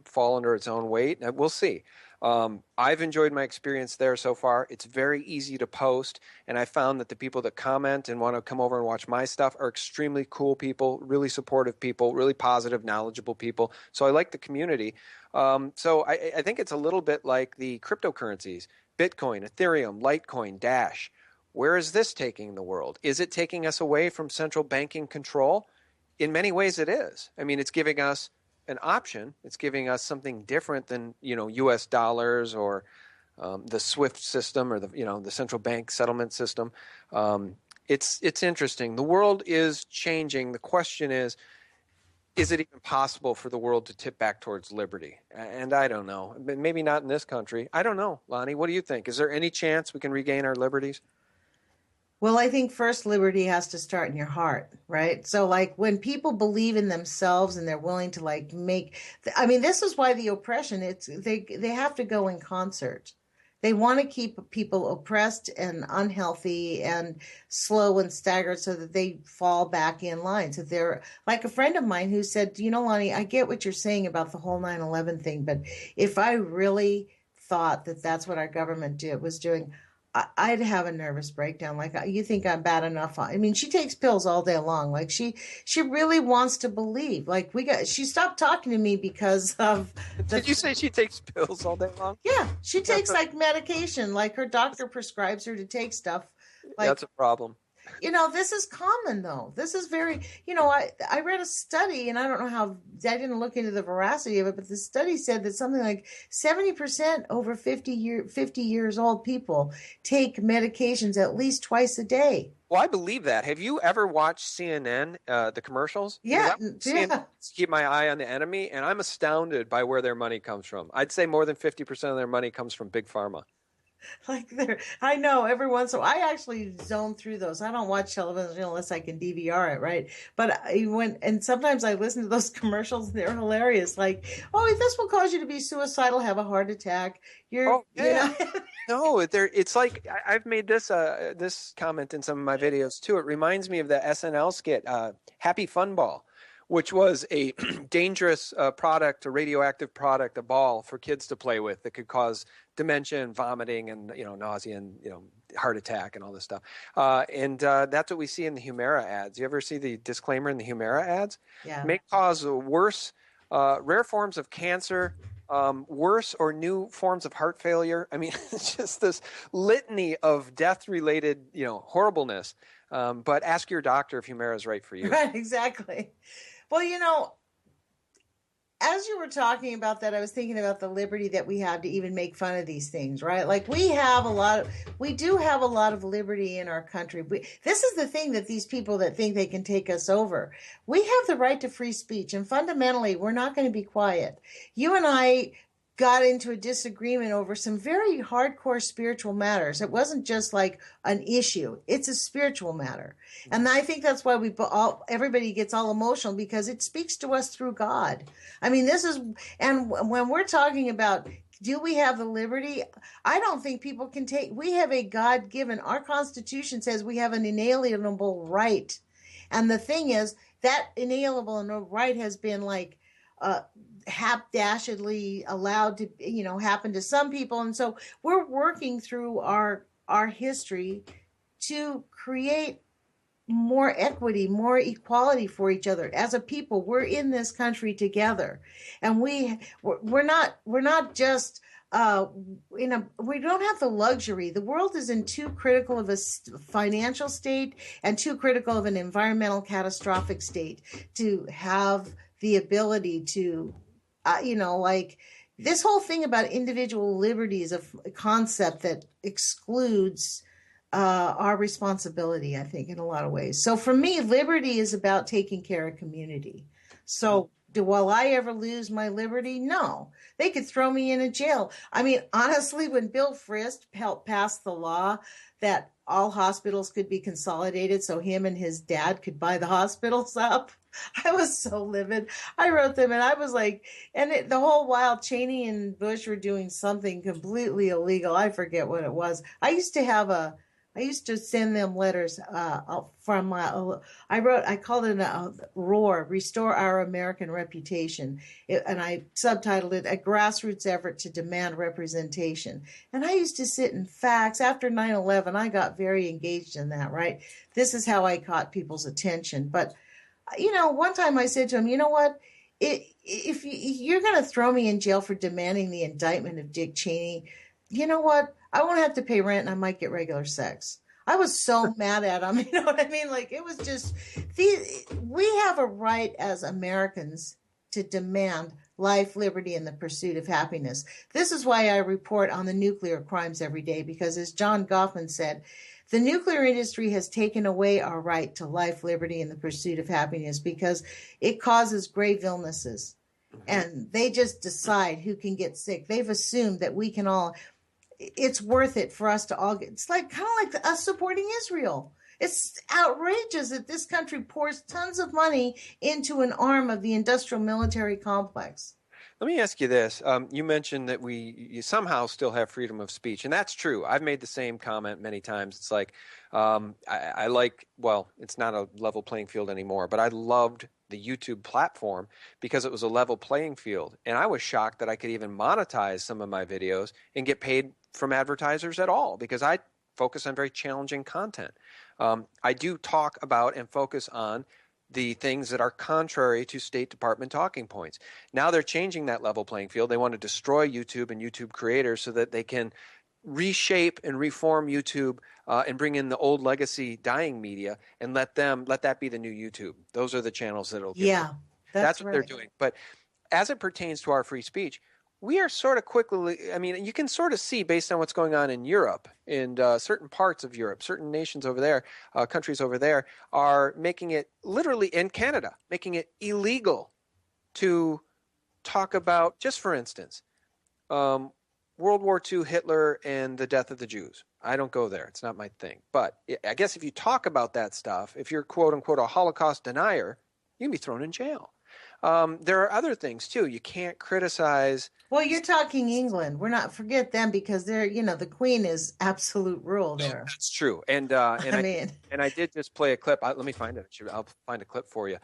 fall under its own weight. We'll see. I've enjoyed my experience there so far. It's very easy to post, and I found that the people that comment and want to come over and watch my stuff are extremely cool people, really supportive people, really positive, knowledgeable people. So I like the community. So I think it's a little bit like the cryptocurrencies, Bitcoin, Ethereum, Litecoin, Dash. Where is this taking the world? Is it taking us away from central banking control? In many ways it is. I mean, it's giving us an option. It's giving us something different than, U.S. dollars or the SWIFT system or the central bank settlement system. It's interesting. The world is changing. The question is it even possible for the world to tip back towards liberty? And I don't know. Maybe not in this country. I don't know. Lonnie, what do you think? Is there any chance we can regain our liberties? Well, I think first liberty has to start in your heart, right? So when people believe in themselves and they're willing to this is why the oppression, they have to go in concert. They want to keep people oppressed and unhealthy and slow and staggered so that they fall back in line. So they're like a friend of mine who said, Lonnie, I get what you're saying about the whole 9/11 thing, but if I really thought that that's what our government was doing, I'd have a nervous breakdown. Like, you think I'm bad enough? I mean, she takes pills all day long. Like, she really wants to believe. Like, she stopped talking to me because of Did you say she takes pills all day long? Yeah, she takes like medication. Like, her doctor prescribes her to take stuff. Like, that's a problem. This is common though. This is very, I read a study, and I don't know how, I didn't look into the veracity of it, but the study said that something like 70% over 50 years old people take medications at least twice a day. Well, I believe that. Have you ever watched CNN, the commercials? Yeah. CNN, keep my eye on the enemy, and I'm astounded by where their money comes from. I'd say more than 50% of their money comes from Big Pharma. Like, I know every once in a while, I actually zone through those. I don't watch television unless I can DVR it, right? But and sometimes I listen to those commercials, and they're hilarious. Like, oh, this will cause you to be suicidal, have a heart attack. No, it's like, I've made this comment in some of my videos too. It reminds me of the SNL skit, Happy Fun Ball, which was a dangerous product, a radioactive product, a ball for kids to play with that could cause dementia and vomiting and nausea and heart attack and all this stuff. And that's what we see in the Humira ads. You ever see the disclaimer in the Humira ads? Yeah. May cause worse, rare forms of cancer, worse or new forms of heart failure. I mean, it's just this litany of death-related, horribleness. But ask your doctor if Humira is right for you. Right, exactly. Well, as you were talking about that, I was thinking about the liberty that we have to even make fun of these things, right? Like, we do have a lot of liberty in our country. This is the thing that these people that think they can take us over. We have the right to free speech, and fundamentally, we're not going to be quiet. You and I got into a disagreement over some very hardcore spiritual matters. It wasn't just like an issue. It's a spiritual matter. And I think that's why everybody gets all emotional, because it speaks to us through God. I mean, and when we're talking about, do we have the liberty? I don't think people can we have a God-given, our Constitution says we have an inalienable right. And the thing is, that inalienable right has been like, hapdashedly allowed to happen to some people, and so we're working through our we're to create more equity, more equality for each other. As a people, we're in this country together, and we're not just we don't have the luxury. The world is in too critical of a financial state and too critical of an environmental catastrophic state to have the ability to, like, this whole thing about individual liberty is a concept that excludes our responsibility, I think, in a lot of ways. So for me, liberty is about taking care of community. So will I ever lose my liberty? No. They could throw me in a jail. I mean, honestly, when Bill Frist helped pass the law that all hospitals could be consolidated so him and his dad could buy the hospitals up, I was so livid. I wrote them, and I was like, the whole while Cheney and Bush were doing something completely illegal. I forget what it was. I used to send them letters from I called it a ROAR, Restore Our American Reputation. And I subtitled it, A Grassroots Effort to Demand Representation. And I used to sit and fax. After 9/11, I got very engaged in that, right? This is how I caught people's attention. But, one time I said to him, you know what? If you're going to throw me in jail for demanding the indictment of Dick Cheney, you know what? I won't have to pay rent, and I might get regular sex. I was so mad at him. You know what I mean? Like, it was just, we have a right as Americans to demand life, liberty, and the pursuit of happiness. This is why I report on the nuclear crimes every day, because as John Goffman said, the nuclear industry has taken away our right to life, liberty, and the pursuit of happiness because it causes grave illnesses. And they just decide who can get sick. They've assumed that we can all, it's worth it for us to all get, it's like kind of like us supporting Israel. It's outrageous that this country pours tons of money into an arm of the industrial military complex. Let me ask you this. You mentioned that you somehow still have freedom of speech, and that's true. I've made the same comment many times. It's like, I like, well, it's not a level playing field anymore, but I loved the YouTube platform because it was a level playing field. And I was shocked that I could even monetize some of my videos and get paid from advertisers at all, because I focus on very challenging content. I do talk about and focus on the things that are contrary to State Department talking points. Now they're changing that level playing field. They want to destroy YouTube and YouTube creators so that they can reshape and reform YouTube and bring in the old legacy dying media and let that be the new YouTube. Those are the channels that'll get. Yeah, that's what they're doing. But as it pertains to our free speech, we are sort of quickly, I mean, you can sort of see based on what's going on in Europe, in certain parts of Europe, certain nations over there, countries over there are making it literally, in Canada, making it illegal to talk about, just for instance, World War II, Hitler, and the death of the Jews. I don't go there. It's not my thing. But I guess if you talk about that stuff, if you're quote unquote a Holocaust denier, you can be thrown in jail. There are other things too. You can't criticize. Well, you're talking England. We're not forget them because they're, the Queen is absolute rule there. That's true. And I did just play a clip. Let me find it. I'll find a clip for you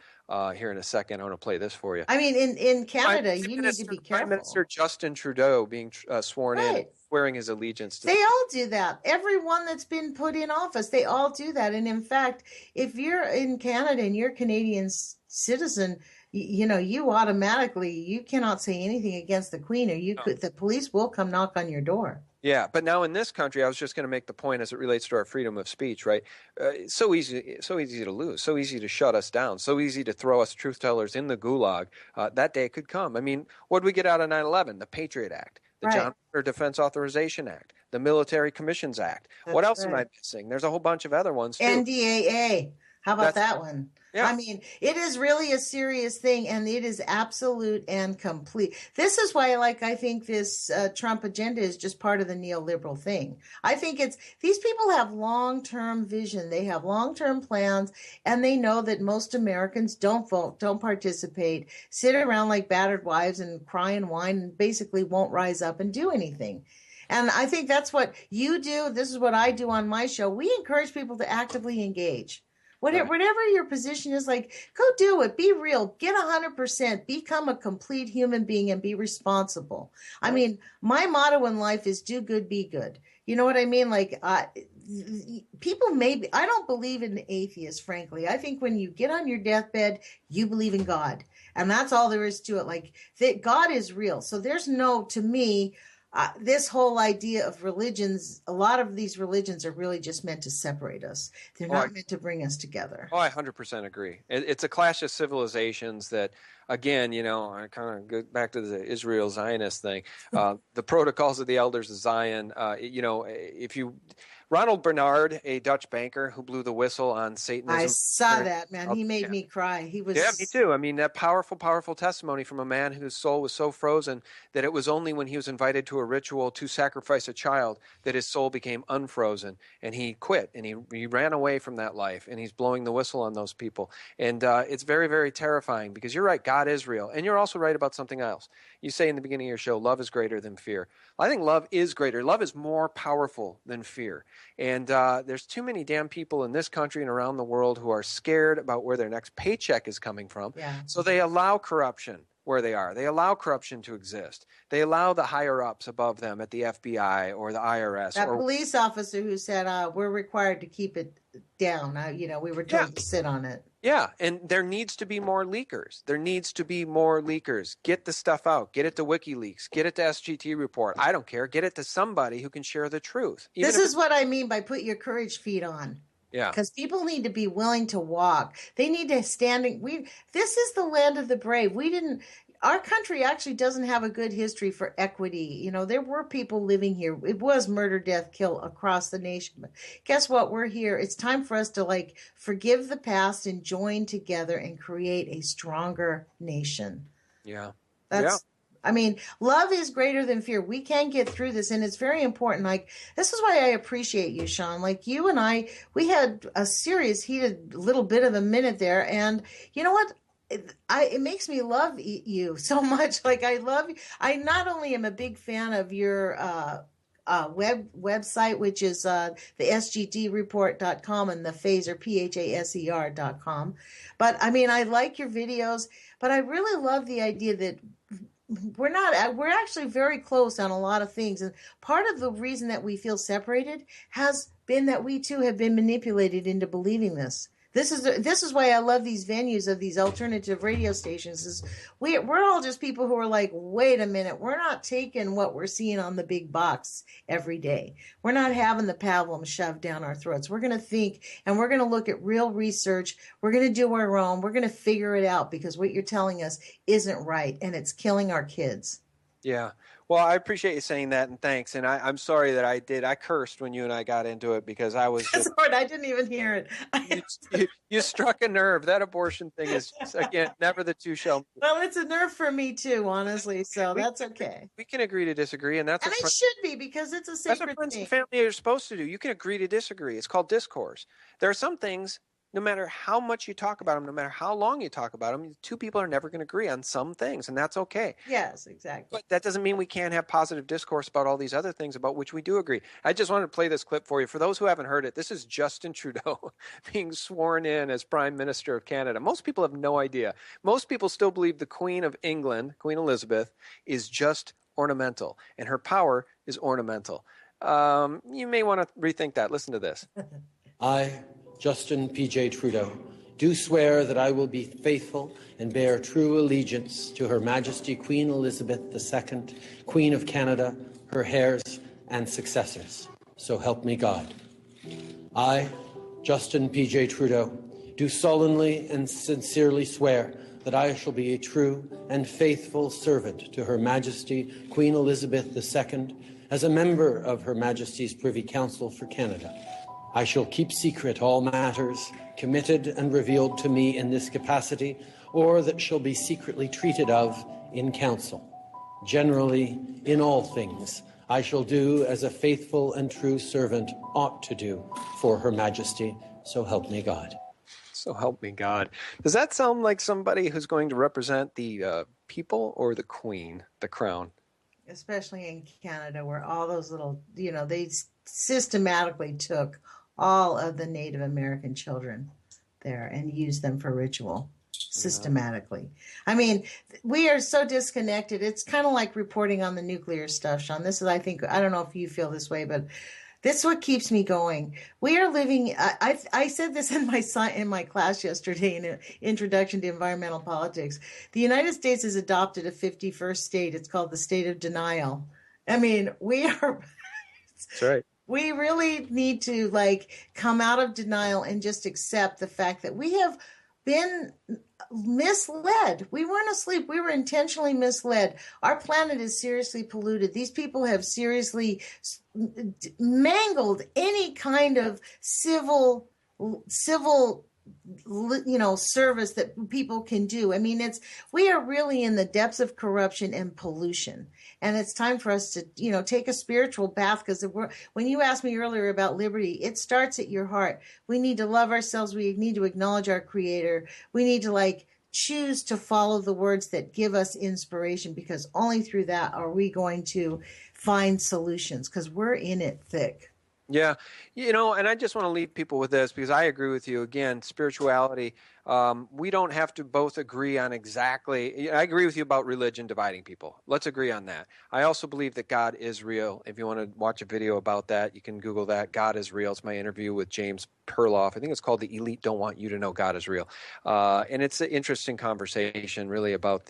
here in a second. I want to play this for you. I mean, in Canada, you need to be careful. Prime Minister Justin Trudeau being sworn in, swearing his allegiance to. They all do that. Everyone that's been put in office, they all do that. And in fact, if you're in Canada and you're a Canadian citizen, you automatically, you cannot say anything against the Queen, or the police will come knock on your door. Yeah, but now in this country, I was just going to make the point as it relates to our freedom of speech, right? So easy to lose, so easy to shut us down, so easy to throw us truth tellers in the gulag. That day could come. I mean, what did we get out of 9/11? The Patriot Act, the John Hunter Defense Authorization Act, the Military Commissions Act. What else am I missing? There's a whole bunch of other ones too. NDAA. How about that one? Yeah. I mean, it is really a serious thing, and it is absolute and complete. This is why, I think this Trump agenda is just part of the neoliberal thing. I think these people have long-term vision. They have long-term plans, and they know that most Americans don't vote, don't participate, sit around like battered wives and cry and whine, and basically won't rise up and do anything. And I think that's what you do. This is what I do on my show. We encourage people to actively engage. Whatever your position is, go do it. Be real. Get 100%. Become a complete human being and be responsible. I mean, my motto in life is do good, be good. You know what I mean? People I don't believe in atheists, frankly. I think when you get on your deathbed, you believe in God. And that's all there is to it. God is real. So there's to me, this whole idea of religions, a lot of these religions are really just meant to separate us. They're not meant to bring us together. I 100% agree. It's a clash of civilizations that, again, I kind of go back to the Israel Zionist thing. The protocols of the elders of Zion, if you... Ronald Bernard, a Dutch banker who blew the whistle on Satanism. I saw that, man. He made me cry. He was. Yeah, me too. I mean, that powerful, powerful testimony from a man whose soul was so frozen that it was only when he was invited to a ritual to sacrifice a child that his soul became unfrozen, and he quit, and he ran away from that life, and he's blowing the whistle on those people. And it's very, very terrifying, because you're right, God is real. And you're also right about something else. You say in the beginning of your show, love is greater than fear. I think love is greater. Love is more powerful than fear. And there's too many damn people in this country and around the world who are scared about where their next paycheck is coming from. Yeah. So they allow corruption where they are. They allow corruption to exist. They allow the higher-ups above them at the FBI or the IRS. That police officer who said, we're required to keep it down. We were told to sit on it. Yeah, and there needs to be more leakers. There needs to be more leakers. Get the stuff out. Get it to WikiLeaks. Get it to SGT Report. I don't care. Get it to somebody who can share the truth. This is what I mean by put your courage feet on. Yeah. Because people need to be willing to walk. They need to this is the land of the brave. Our country actually doesn't have a good history for equity. There were people living here. It was murder, death, kill across the nation. But guess what? We're here. It's time for us to forgive the past and join together and create a stronger nation. Yeah. I mean, love is greater than fear. We can get through this, and it's very important. This is why I appreciate you, Sean. you and I, we had a serious heated little bit of a minute there, and you know what? It makes me love you so much. I love you. I not only am a big fan of your website, which is the SGTreport.com and the Phaser, PHASER.com. But I mean, I like your videos, but I really love the idea that we're actually very close on a lot of things. And part of the reason that we feel separated has been that we too have been manipulated into believing this. This is why I love these venues of these alternative radio stations. Is we're all just people who are like, wait a minute, we're not taking what we're seeing on the big box every day. We're not having the pablum shoved down our throats. We're going to think, and we're going to look at real research. We're going to do our own. We're going to figure it out, because what you're telling us isn't right, and it's killing our kids. Yeah. Well, I appreciate you saying that, and thanks. And I'm sorry that I cursed when you and I got into it, because I was just... Lord, I didn't even hear it. You struck a nerve. That abortion thing is, again, never the two shall... Well, it's a nerve for me too, honestly, so that's okay. We can agree to disagree, and that's... And it should be, because it's a sacred thing. That's what friends and family are supposed to do. You can agree to disagree. It's called discourse. There are some things, no matter how much you talk about them, no matter how long you talk about them, two people are never going to agree on some things, and that's okay. Yes, exactly. But that doesn't mean we can't have positive discourse about all these other things about which we do agree. I just wanted to play this clip for you. For those who haven't heard it, this is Justin Trudeau being sworn in as Prime Minister of Canada. Most people have no idea. Most people still believe the Queen of England, Queen Elizabeth, is just ornamental, and her power is ornamental. You may want to rethink that. Listen to this. I, Justin P.J. Trudeau, do swear that I will be faithful and bear true allegiance to Her Majesty Queen Elizabeth II, Queen of Canada, her heirs and successors. So help me God. I, Justin P.J. Trudeau, do solemnly and sincerely swear that I shall be a true and faithful servant to Her Majesty Queen Elizabeth II as a member of Her Majesty's Privy Council for Canada. I shall keep secret all matters committed and revealed to me in this capacity, or that shall be secretly treated of in council. Generally, in all things, I shall do as a faithful and true servant ought to do for Her Majesty, so help me God. So help me God. Does that sound like somebody who's going to represent the people or the Queen, the crown? Especially in Canada, where all those little, they systematically took all of the Native American children there and used them for ritual systematically. I mean, we are so disconnected. It's kind of like reporting on the nuclear stuff, Sean. This is, I don't know if you feel this way, but this is what keeps me going. We are living, I said this in my class yesterday in an introduction to environmental politics. The United States has adopted a 51st state. It's called the state of denial. I mean, we are... That's right. We really need to come out of denial and just accept the fact that we have been misled. We weren't asleep. We were intentionally misled. Our planet is seriously polluted. These people have seriously mangled any kind of civil service that people can do. I mean, we are really in the depths of corruption and pollution. And it's time for us to, take a spiritual bath, because when you asked me earlier about liberty, it starts at your heart. We need to love ourselves. We need to acknowledge our Creator. We need to choose to follow the words that give us inspiration, because only through that are we going to find solutions, because we're in it thick. Yeah. And I just want to leave people with this, because I agree with you. Again, spirituality, we don't have to both agree on exactly. I agree with you about religion dividing people. Let's agree on that. I also believe that God is real. If you want to watch a video about that, you can Google that. God is real. It's my interview with James Perloff. I think it's called The Elite Don't Want You to Know God is Real. And it's an interesting conversation really about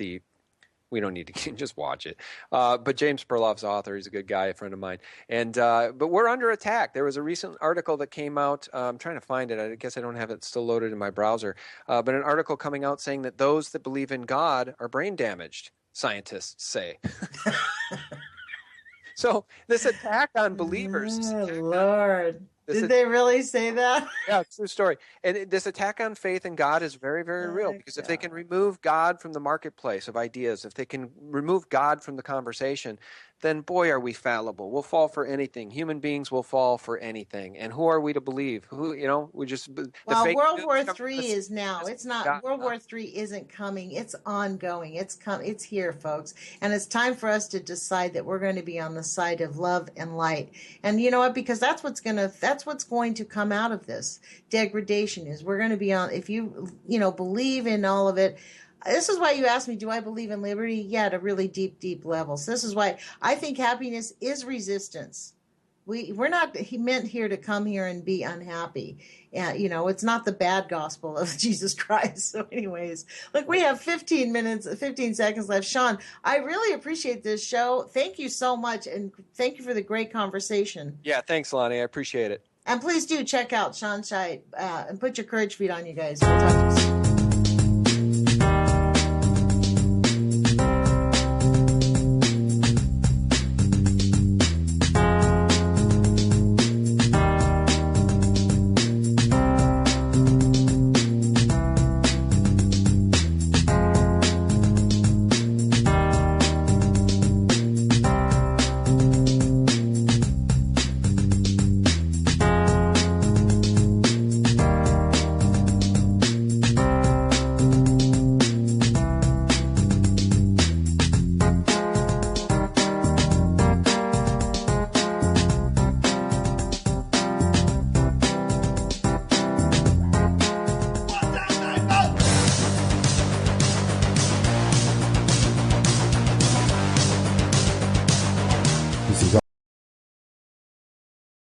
we don't need to just watch it. But James Perloff's author, he's a good guy, a friend of mine. And but we're under attack. There was a recent article that came out. I'm trying to find it. I guess I don't have it still loaded in my browser. But an article coming out saying that those that believe in God are brain damaged, scientists say. So this attack on believers. Oh, Lord. Did they really say that? Yeah, true story. And this attack on faith in God is very, very real, because if they can remove God from the marketplace of ideas, if they can remove God from the conversation, then boy, are we fallible. We'll fall for anything. Human beings will fall for anything. And who are we to believe? Who, we just, well, World War III III is now. It's not, World War III isn't coming. It's ongoing. It's here, folks. And it's time for us to decide that we're going to be on the side of love and light. And you know what? Because that's what's going to come out of this degradation is we're going to be on, if you believe in all of it. This is why you asked me, do I believe in liberty? Yeah, at a really deep, deep level. So this is why I think happiness is resistance. We're not meant here to come here and be unhappy. It's not the bad gospel of Jesus Christ. So anyways, look, we have 15 seconds left. Sean, I really appreciate this show. Thank you so much. And thank you for the great conversation. Yeah, thanks, Lonnie. I appreciate it. And please do check out Sean Scheidt and put your courage feet on, you guys. We'll talk to you soon.